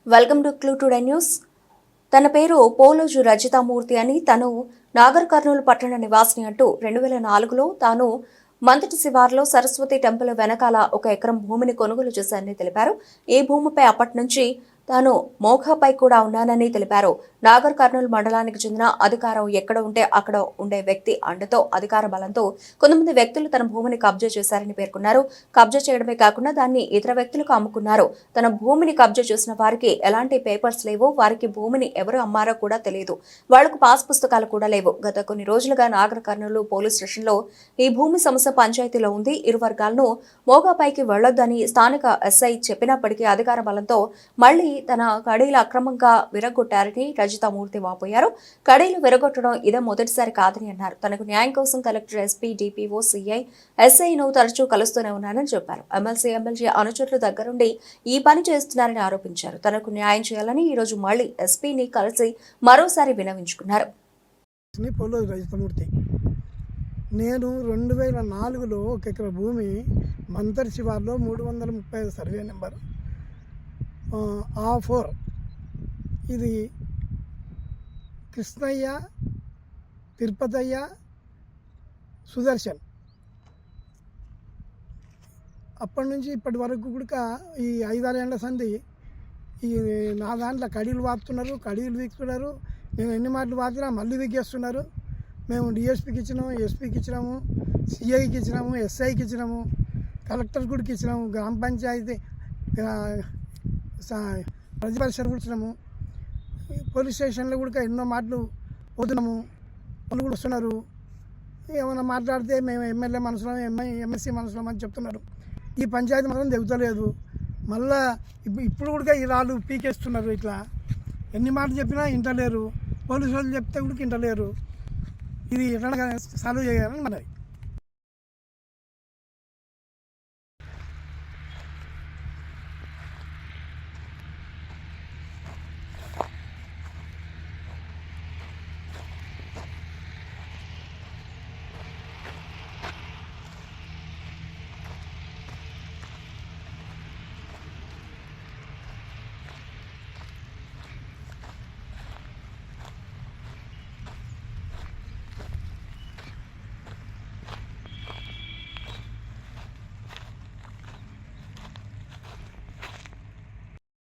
Welcome to clue today news. తన పేరు పోలోజు రజితామూర్తి అని, తను నాగర్ కర్నూలు పట్టణ నివాసిని అంటూ 2004లో తాను మంతటి శివార్లో సరస్వతి టెంపుల్ వెనకాల 1 ఎకరం భూమిని కొనుగోలు చేశారని తెలిపారు. ఈ భూమిపై అప్పటి నుంచి తాను మోఖాపై కూడా ఉన్నానని తెలిపారు. నాగర్ కర్నూలు మండలానికి చెందిన అధికారం ఎక్కడ ఉంటే అక్కడ ఉండే వ్యక్తి అండతో, అధికార బలంతో కొంతమంది వ్యక్తులు తన భూమిని కబ్జా చేశారని పేర్కొన్నారు. కబ్జా చేయడమే కాకుండా దాన్ని ఇతర వ్యక్తులకు అమ్ముకున్నారు. తన భూమిని కబ్జా చేసిన వారికి ఎలాంటి పేపర్స్ లేవు. వారికి భూమిని ఎవరు అమ్మారో కూడా తెలియదు. వాళ్లకు పాస్ పుస్తకాలు కూడా లేవు. గత కొన్ని రోజులుగా నాగర్ కర్నూలు పోలీస్ స్టేషన్లో ఈ భూమి సమస్య పంచాయతీలో ఉంది. ఇరు వర్గాలను మోగాపైకి వెళ్లొద్దని స్థానిక ఎస్ఐ చెప్పినప్పటికీ అధికార బలంతో మళ్లీ తన కడీలు అక్రమంగా విరగొట్టారని రజితామూర్తి వాపోయారు. కడీలు విరగొట్టడం ఇదే మొదటిసారి కాదని అన్నారు. తనకు న్యాయం కోసం కలెక్టర్, ఎస్పీ, డిపిఓ, సిఐ, ఎస్ఐను తరచూ కలుస్తూనే ఉన్నానని చెప్పారు. ఎమ్మెల్సీ అనుచరులు దగ్గరుండి ఈ పని చేస్తున్నారని ఆరోపించారు. తనకు న్యాయం చేయాలని ఈ రోజు మళ్లీ ఎస్పీని కలిసి మరోసారి విన్నవించుకున్నారు. నేను 2004లో 1 ఎకరం భూమి మంతరి శివార్లో 335 సర్వే నెంబర్ A4 ఇది కృష్ణయ్య, తిరుపతయ్య, సుదర్శన్ అప్పటి నుంచి ఇప్పటి వరకు కూడా ఈ 5-6 ఏళ్ల సంది ఈ నా దాంట్లో కడీలు వాడుతున్నారు, కడీలు వీక్కుతున్నారు. మేము ఎన్ని మాటలు వాడినా మళ్ళీ వీకేస్తున్నారు. మేము డిఎస్పీకి ఇచ్చినాము, ఎస్పీకి ఇచ్చినాము, సిఐకి ఇచ్చినాము, ఎస్ఐకి ఇచ్చినాము, కలెక్టర్ గుడికి ఇచ్చినాము, గ్రామ పంచాయతీ ప్రజా పరిషత్ కూడా ఇచ్చినాము, పోలీస్ స్టేషన్లో కూడా ఎన్నో మాటలు పోతున్నాము. వాళ్ళు కూడా వస్తున్నారు. ఏమైనా మాట్లాడితే మేము ఎమ్మెల్యే మనసులో, ఎంఎస్సీ మనసులో అని చెప్తున్నారు. ఈ పంచాయతీ మాత్రం దిగుతలేదు. మళ్ళా ఇప్పుడు కూడా ఈ రాళ్ళు పీకేస్తున్నారు. ఇట్లా ఎన్ని మాటలు చెప్పినా ఇంటలేరు. పోలీసు వాళ్ళు చెప్తే కూడా ఇంటలేరు. ఇది ఎట్లా సాల్వ్ చేయాలని మనది.